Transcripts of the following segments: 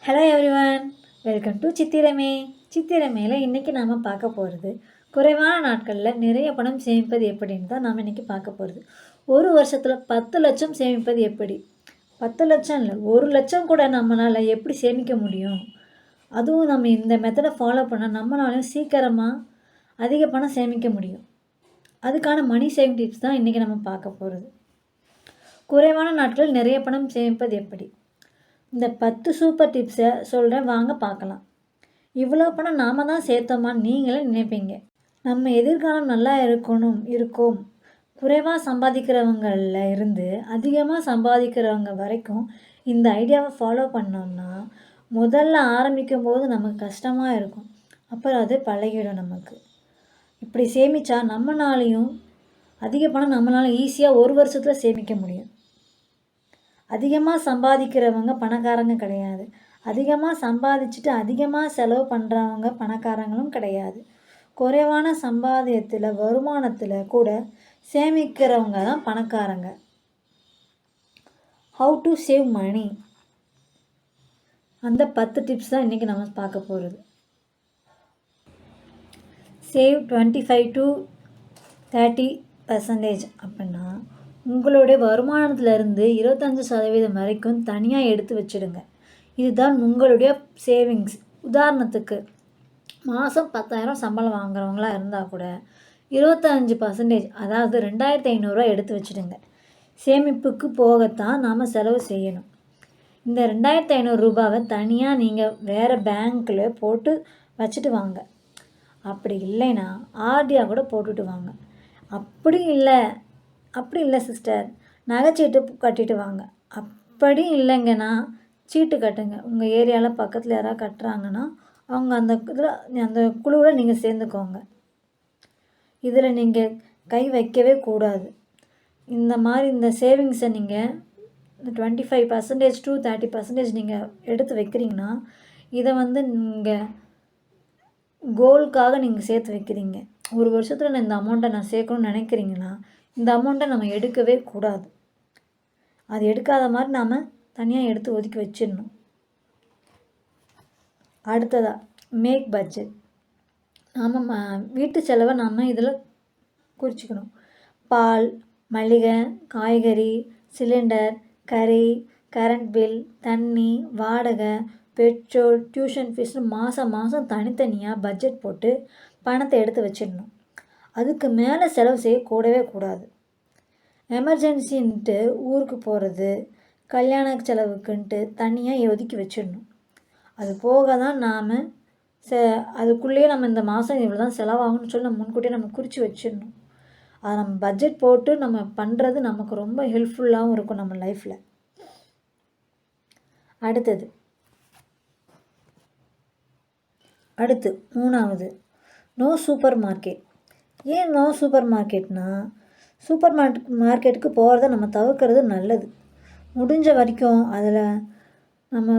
Hello everyone, welcome to சித்திரமே. சித்திரமையில் இன்றைக்கி நாம் பார்க்க போகிறது குறைவான நாட்களில் நிறைய பணம் சேமிப்பது எப்படின்னு தான் நாம் இன்றைக்கி பார்க்க போகிறது. ஒரு வருஷத்தில் 10 லட்சம் சேமிப்பது எப்படி? 10 லட்சம் இல்லை, 1 லட்சம் கூட நம்மளால் எப்படி சேமிக்க முடியும்? அதுவும் நம்ம இந்த மெத்தடை ஃபாலோ பண்ணால் நம்மளாலையும் சீக்கிரமாக அதிக பணம் சேமிக்க முடியும். அதுக்கான மணி சேவிங் டிப்ஸ் தான் இன்றைக்கி நம்ம பார்க்க போகிறது. குறைவான நாட்களில் நிறைய பணம் சேமிப்பது எப்படி? இந்த 10 சூப்பர் டிப்ஸை சொல்கிறேன், வாங்க பார்க்கலாம். இவ்வளோ பணம் நாம் தான் சேர்த்தோமான்னு நீங்களே நினைப்பீங்க. நம்ம எதிர்காலம் நல்லா இருக்கோம். குறைவாக சம்பாதிக்கிறவங்களில் இருந்து அதிகமாக சம்பாதிக்கிறவங்க வரைக்கும் இந்த ஐடியாவை ஃபாலோ பண்ணோம்னா முதல்ல ஆரம்பிக்கும் போது நமக்கு கஷ்டமாக இருக்கும், அப்புறம் அது பழகிடும். நமக்கு இப்படி சேமித்தா நம்மளாலையும் அதிக பணம் நம்மளால் ஈஸியாக ஒரு வருஷத்தில் சேமிக்க முடியும். அதிகமாக சம்பாதிக்கிறவங்க பணக்காரங்க கிடையாது. அதிகமாக சம்பாதிச்சுட்டு அதிகமாக செலவு பண்ணுறவங்க பணக்காரங்களும் கிடையாது. குறைவான சம்பாதியத்தில் வருமானத்தில் கூட சேமிக்கிறவங்க தான் பணக்காரங்க. ஹவு டு சேவ் மணி, அந்த 10 டிப்ஸ் தான் இன்றைக்கி நம்ம பார்க்க போகிறது. சேவ் 25 to 30% அப்படின்னா உங்களுடைய வருமானத்திலிருந்து 25% வரைக்கும் தனியாக எடுத்து வச்சுடுங்க. இதுதான் உங்களுடைய சேவிங்ஸ். உதாரணத்துக்கு மாதம் 10,000 சம்பளம் வாங்குறவங்களாக இருந்தால் கூட 25%, அதாவது 2,500 எடுத்து வச்சுடுங்க. சேமிப்புக்கு போகத்தான் நாம் செலவு செய்யணும். இந்த 2,500 ரூபாவை தனியாக நீங்கள் வேறு பேங்க்கில் போட்டு வச்சுட்டு வாங்க. அப்படி இல்லைன்னா ஆர்டியாக கூட போட்டுட்டு வாங்க. அப்படி இல்லை சிஸ்டர், நகைச்சீட்டு கட்டிட்டு வாங்க. அப்படி இல்லைங்கன்னா சீட்டு கட்டுங்க. உங்கள் ஏரியாவில் பக்கத்தில் யாராவது கட்டுறாங்கன்னா அவங்க அந்த குழுவில் நீங்கள் சேர்ந்துக்கோங்க. இதில் நீங்கள் கை வைக்கவே கூடாது. இந்த சேவிங்ஸை நீங்கள் 25% to 30% நீங்கள் எடுத்து வைக்கிறீங்கன்னா இதை நீங்கள் கோலுக்காக நீங்கள் சேர்த்து வைக்கிறீங்க. ஒரு வருஷத்தில் இந்த அமௌண்ட்டை நான் சேர்க்கணும்னு நினைக்கிறீங்கன்னா இந்த அமௌண்ட்டை நம்ம எடுக்கவே கூடாது. அது எடுக்காத மாதிரி நாம் தனியாக எடுத்து ஒதுக்கி வச்சிடணும். அடுத்ததாக மேக் பட்ஜெட். நாம் வீட்டு செலவை நாம் இதில் குறிச்சிக்கணும். பால், மளிகை, காய்கறி, சிலிண்டர், கறி, கரண்ட் பில், தண்ணி, வாடகை, பெட்ரோல், டியூஷன் ஃபீஸ்னு மாதம் தனித்தனியாக பட்ஜெட் போட்டு பணத்தை எடுத்து வச்சிடணும். அதுக்கு மேலே செலவு செய்யக்கூடவே கூடாது. எமர்ஜென்சின்ட்டு ஊருக்கு போகிறது, கல்யாண செலவுக்குன்ட்டு தனியாக ஒதுக்கி வச்சிடணும். அது போக தான் நாம் அதுக்குள்ளேயே நம்ம இந்த மாதம் இவ்வளோ தான் செலவாகும்னு சொல்லி நம்ம முன்கூட்டியே நம்ம குறித்து வச்சிடணும். அதை நம்ம பட்ஜெட் போட்டு நம்ம பண்ணுறது நமக்கு ரொம்ப ஹெல்ப்ஃபுல்லாகவும் இருக்கும் நம்ம லைஃப்பில். அடுத்து 3வது, நோ சூப்பர் மார்க்கெட். ஏன் நோ சூப்பர் மார்க்கெட்னா, சூப்பர் மார்க்கெட்டுக்கு போகிறத நம்ம தவிர்க்கிறது நல்லது. முடிஞ்ச வரைக்கும் அதில் நம்ம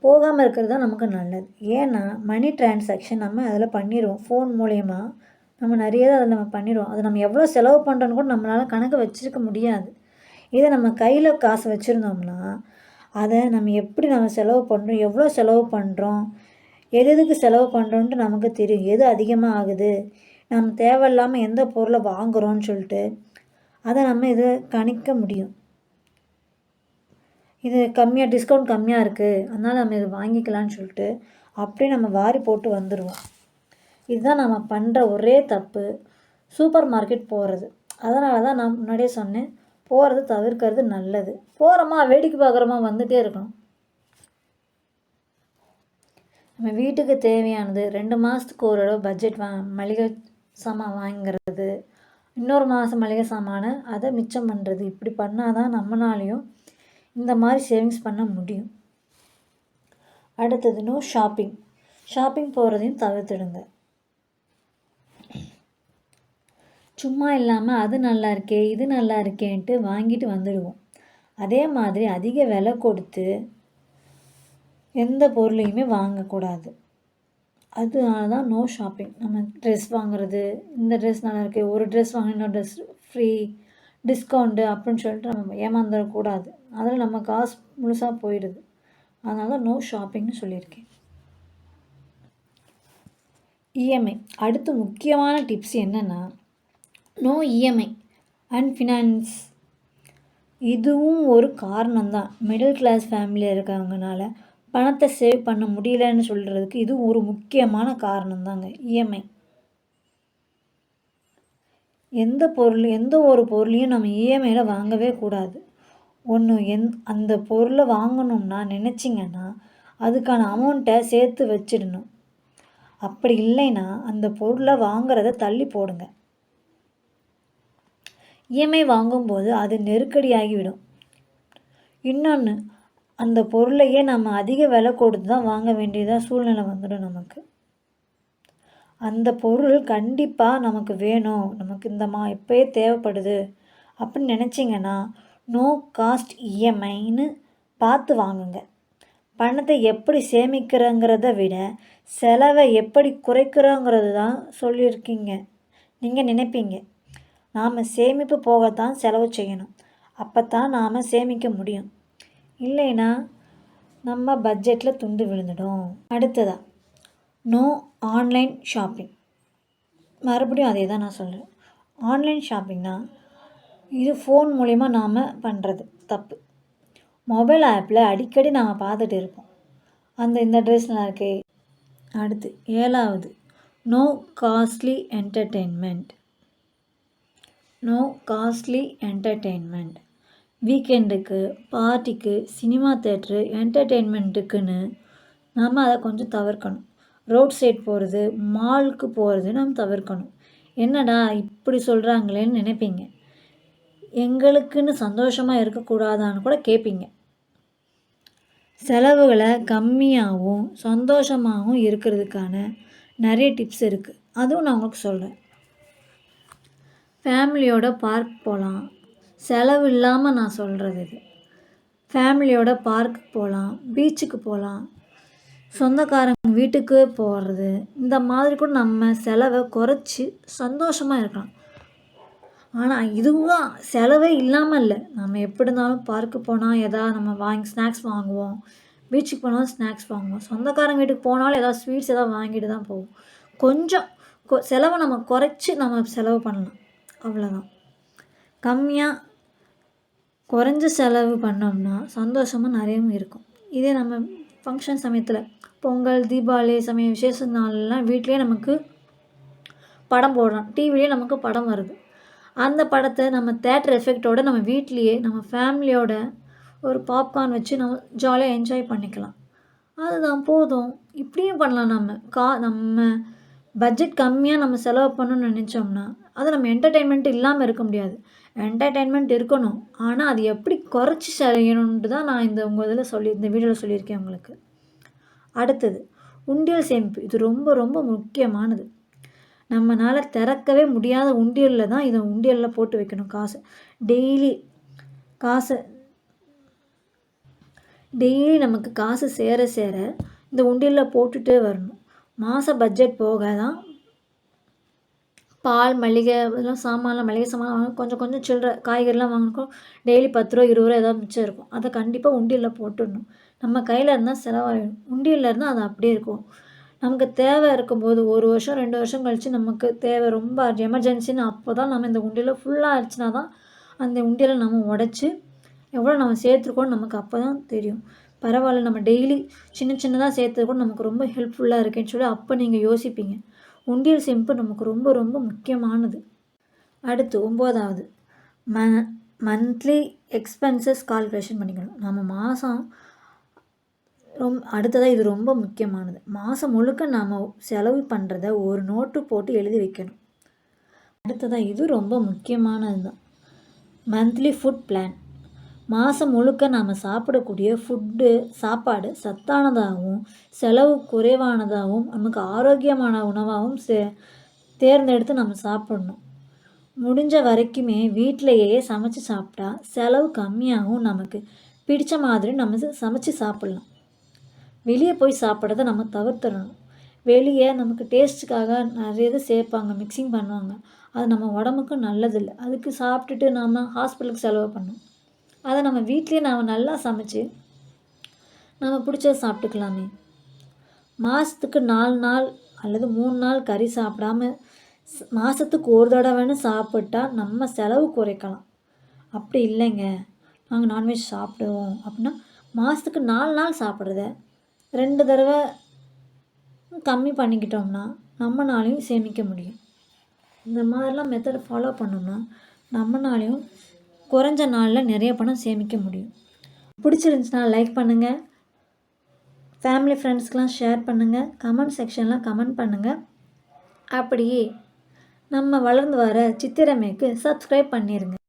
போகாமல் இருக்கிறது தான் நமக்கு நல்லது. ஏன்னா மணி டிரான்சாக்ஷன் நம்ம அதில் பண்ணிடுவோம். ஃபோன் மூலயமா நம்ம நிறைய அதில் நம்ம பண்ணிடுவோம். அதை நம்ம எவ்வளோ செலவு பண்ணுறோன்னு கூட நம்மளால் கணக்கு வச்சுருக்க முடியாது. இதை நம்ம கையில் காசு வச்சுருந்தோம்னா அதை நம்ம எப்படி நம்ம செலவு பண்ணுறோம், எவ்வளோ செலவு பண்ணுறோம், எதுக்கு செலவு பண்ணுறோன்ட்டு நமக்கு தெரியும். எது அதிகமாக ஆகுது, நம்ம தேவையில்லாமல் எந்த பொருளை வாங்குகிறோன்னு சொல்லிட்டு அதை நம்ம இதை கணிக்க முடியும். இது டிஸ்கவுண்ட் கம்மியாக இருக்குது, அதனால் நம்ம இதை வாங்கிக்கலான்னு சொல்லிட்டு அப்படியே நம்ம வாரி போட்டு வந்துடுவோம். இதுதான் நம்ம பண்ணுற ஒரே தப்பு, சூப்பர் மார்க்கெட் போகிறது. அதனால தான் நான் முன்னாடியே சொன்னேன், போகிறது தவிர்க்கிறது நல்லது. போகிறோமா வேடிக்கை பார்க்குறோமா வந்துகிட்டே இருக்கணும். நம்ம வீட்டுக்கு தேவையானது 2 மாதத்துக்கு ஒரு தடவை பட்ஜெட் மளிகை சாமான் வாங்கிறது, இன்னொரு மாதம் மளிகை சாமானை அதை மிச்சம் பண்ணுறது. இப்படி பண்ணால் தான் நம்மளாலையும் இந்த மாதிரி சேவிங்ஸ் பண்ண முடியும். அடுத்தது, நோ ஷாப்பிங். ஷாப்பிங் போகிறதையும் தவிர்த்துடுங்க. சும்மா இல்லாமல் அது நல்லா இருக்கே இது நல்லா இருக்கேன்ட்டு வாங்கிட்டு வந்துடுவோம். அதே மாதிரி அதிக விலை கொடுத்து எந்த பொருளையுமே வாங்கக்கூடாது. அதனால தான் நோ ஷாப்பிங். நம்ம ட்ரெஸ் வாங்குறது, இந்த ட்ரெஸ் நல்லா இருக்கு, ஒரு ட்ரெஸ் வாங்கினா இன்னொரு ட்ரெஸ் ஃப்ரீ, டிஸ்கவுண்ட்டு அப்படின்னு சொல்லிட்டு நம்ம ஏமாந்துடக்கூடாது. அதில் நம்ம காசு முழுசாக போயிடுது. அதனால தான் நோ ஷாப்பிங்னு சொல்லியிருக்கேன். இஎம்ஐ அடுத்து முக்கியமான டிப்ஸ் என்னென்னா, நோ இஎம்ஐ அண்ட் ஃபினான்ஸ். இதுவும் ஒரு காரணம்தான். மிடில் கிளாஸ் ஃபேமிலியில் இருக்கவங்கனால பணத்தை சேவ் பண்ண முடியலன்னு சொல்கிறதுக்கு இது ஒரு முக்கியமான காரணம் தாங்க இஎம்ஐ. எந்த ஒரு பொருளையும் நம்ம இஎம்ஐயில் வாங்கவே கூடாது. அந்த பொருளை வாங்கணும்னா நினச்சிங்கன்னா அதுக்கான அமௌண்ட்டை சேர்த்து வச்சிடணும். அப்படி இல்லைன்னா அந்த பொருளை வாங்குறத தள்ளி போடுங்க. இஎம்ஐ வாங்கும்போது அது நெருக்கடியாகிவிடும். இன்னொன்று, அந்த பொருளையே நம்ம அதிக விலை கொடுத்து தான் வாங்க வேண்டியதாக சூழ்நிலை வந்துடும் நமக்கு. அந்த பொருள் கண்டிப்பாக நமக்கு வேணும், நமக்கு இப்போயே தேவைப்படுது அப்படின்னு நினச்சிங்கன்னா நோ காஸ்ட் இஎம்ஐன்னு பார்த்து வாங்குங்க. பணத்தை எப்படி சேமிக்கிறோங்கிறத விட செலவை எப்படி குறைக்கிறோங்கிறது தான் சொல்லியிருக்கீங்க. நீங்கள் நினைப்பீங்க நாம் சேமிப்பு போகத்தான் செலவு செய்யணும், அப்போ தான் நாம் சேமிக்க முடியும், இல்லைன்னா நம்ம பட்ஜெட்டில் துண்டு விழுந்துடும். அடுத்ததாக நோ ஆன்லைன் ஷாப்பிங். மறுபடியும் அதே தான் நான் சொல்கிறேன். ஆன்லைன் ஷாப்பிங்னா இது ஃபோன் மூலிமா நாம் பண்ணுறது தப்பு. மொபைல் ஆப்பில் அடிக்கடி நாம் பார்த்துட்டு இருப்போம், இந்த ட்ரெஸ் நல்லா இருக்கே. அடுத்து 7வது no costly entertainment. No costly entertainment. வீக்கெண்டுக்கு, பார்ட்டிக்கு, சினிமா தேட்ரு, என்டர்டெயின்மெண்ட்டுக்குன்னு நம்ம அதை கொஞ்சம் தவிர்க்கணும். ரோட் சைட் போகிறது, மாலுக்கு போகிறது நம்ம தவிர்க்கணும். என்னடா இப்படி சொல்கிறாங்களேன்னு நினைப்பீங்க. எங்களுக்குன்னு சந்தோஷமாக இருக்கக்கூடாதான்னு கூட கேட்பீங்க. செலவுகளை கம்மியாகவும் சந்தோஷமாகவும் இருக்கிறதுக்கான நிறைய டிப்ஸ் இருக்குது, அதுவும் நான் உங்களுக்கு சொல்கிறேன். ஃபேமிலியோட பார்க் போகலாம். செலவு இல்லாமல் நான் சொல்கிறது இது. ஃபேமிலியோட பார்க்கு போகலாம், பீச்சுக்கு போகலாம், சொந்தக்காரங்க வீட்டுக்கு போகிறது. இந்த மாதிரி கூட நம்ம செலவை குறைச்சி சந்தோஷமாக இருக்கலாம். ஆனால் இதுவும் செலவே இல்லாமல் இல்லை. நம்ம எப்படி இருந்தாலும் பார்க்கு போனால் எதாவது நம்ம ஸ்நாக்ஸ் வாங்குவோம், பீச்சுக்கு போனாலும் ஸ்நாக்ஸ் வாங்குவோம், சொந்தக்காரங்க வீட்டுக்கு போனாலும் ஏதாவது ஸ்வீட்ஸ் எதாவது வாங்கிட்டு தான் போவோம். கொஞ்சம் செலவை நம்ம குறைச்சி நம்ம செலவு பண்ணலாம், அவ்வளோதான். கம்மியாக குறைஞ்ச செலவு பண்ணோம்னா சந்தோஷமாக நிறையவும் இருக்கும். இதே நம்ம ஃபங்க்ஷன் சமயத்தில் பொங்கல், தீபாவளி சமயம், விசேஷ நாள்லாம் வீட்லேயே நமக்கு படம் போடுறோம், டிவிலேயே நமக்கு படம் வருது. அந்த படத்தை நம்ம தேட்டர் எஃபெக்டோடு நம்ம வீட்லேயே நம்ம ஃபேமிலியோட ஒரு பாப்கார்ன் வச்சு நம்ம ஜாலியாக என்ஜாய் பண்ணிக்கலாம். அதுதான் போதும். இப்படியும் பண்ணலாம். நம்ம பட்ஜெட் கம்மியாக நம்ம செலவு பண்ணணும்னு நினச்சோம்னா அது நம்ம என்டர்டெயின்மெண்ட் இல்லாமல் இருக்க முடியாது. என்டர்டெயின்மெண்ட் இருக்கணும், ஆனால் அது எப்படி குறைச்சி செய்யணுன்ட்டு தான் நான் இந்த வீடியோவில் சொல்லியிருக்கேன் உங்களுக்கு. அடுத்தது உண்டியல் சேமிப்பு. இது ரொம்ப ரொம்ப முக்கியமானது. நம்மளால் திறக்கவே முடியாத உண்டியலில் தான் இதை உண்டியலில் போட்டு வைக்கணும். டெய்லி நமக்கு காசு சேர சேர இந்த உண்டியலில் போட்டுகிட்டே வரணும். மாத பட்ஜெட் போக தான் பால், மளிகை இதெல்லாம் மளிகை சாமான் கொஞ்சம் கொஞ்சம் சில்லற காய்கறிலாம் வாங்கணும். டெய்லி 10 ரூபா 20 ரூபா ஏதாவது மிச்சம் இருக்கும். அதை கண்டிப்பாக உண்டியலில் போட்டுடணும். நம்ம கையில் இருந்தால் செலவாகிடும், உண்டியலில் இருந்தால் அது அப்படியே இருக்கும். நமக்கு தேவை இருக்கும்போது 1 வருஷம் 2 வருஷம் கழித்து நமக்கு தேவை ரொம்ப எமர்ஜென்சின்னு அப்போ தான் நம்ம இந்த உண்டியலில் ஃபுல்லாக ஆயிடுச்சுனா தான் அந்த உண்டியலை நம்ம உடச்சி எவ்வளோ நம்ம சேர்த்துருக்கோன்னு நமக்கு அப்போ தான் தெரியும். பரவாயில்ல, நம்ம டெய்லி சின்னதாக சேர்த்தது கூட நமக்கு ரொம்ப ஹெல்ப்ஃபுல்லாக இருக்கேன்னு சொல்லி அப்போ நீங்கள் யோசிப்பீங்க. உண்டியல் சேமிப்பு நமக்கு ரொம்ப ரொம்ப முக்கியமானது. அடுத்து 9வது மந்த்லி எக்ஸ்பென்சஸ் கால்குலேஷன் பண்ணிக்கணும். நம்ம மாதம் அடுத்ததாக இது ரொம்ப முக்கியமானது. மாதம் முழுக்க நாம் செலவு பண்ணுறத ஒரு நோட்டு போட்டு எழுதி வைக்கணும். அடுத்ததாக இது ரொம்ப முக்கியமானது தான், மந்த்லி ஃபுட் பிளான். மாதம் முழுக்க நாம் சாப்பிடக்கூடிய சாப்பாடு சத்தானதாகவும் செலவு குறைவானதாகவும் நமக்கு ஆரோக்கியமான உணவாகவும் தேர்ந்தெடுத்து நம்ம சாப்பிடணும். முடிஞ்ச வரைக்குமே வீட்டிலையே சமைச்சு சாப்பிட்டா செலவு கம்மியாகவும் நமக்கு பிடிச்ச மாதிரி நம்ம சமைச்சு சாப்பிட்லாம். வெளியே போய் சாப்பிட்றத நம்ம தவிர்த்துடணும். வெளியே நமக்கு டேஸ்ட்டுக்காக நிறைய இது சேர்ப்பாங்க, மிக்சிங் பண்ணுவாங்க. அது நம்ம உடம்புக்கு நல்லதில்லை. அதுக்கு சாப்பிட்டுட்டு நாம் ஹாஸ்பிட்டலுக்கு செலவு பண்ணணும். அதை நம்ம வீட்லேயே நாம் நல்லா சமைச்சு நம்ம பிடிச்சத சாப்பிட்டுக்கலாமே. மாதத்துக்கு 4 நாள் அல்லது 3 நாள் கறி சாப்பிடாம மாதத்துக்கு ஒரு தடவைன்னு சாப்பிட்டா நம்ம செலவு குறைக்கலாம். அப்படி இல்லைங்க, நாங்கள் நான்வெஜ் சாப்பிடுவோம் அப்படின்னா மாதத்துக்கு 4 நாள் சாப்பிட்றத 2 தடவை கம்மி பண்ணிக்கிட்டோம்னா நம்மனாலையும் சேமிக்க முடியும். இந்த மாதிரிலாம் மெத்தடை ஃபாலோ பண்ணோம்னா நம்மனாலையும் குறைஞ்ச நாளில் நிறைய பணம் சேமிக்க முடியும். பிடிச்சிருந்துச்சுன்னா லைக் பண்ணுங்கள், ஃபேமிலி ஃப்ரெண்ட்ஸ்க்கெலாம் ஷேர் பண்ணுங்கள், கமெண்ட் செக்ஷனில் கமெண்ட் பண்ணுங்கள். அப்படியே நம்ம வளர்ந்து வர சித்திரமேக்கு சப்ஸ்கிரைப் பண்ணிடுங்க.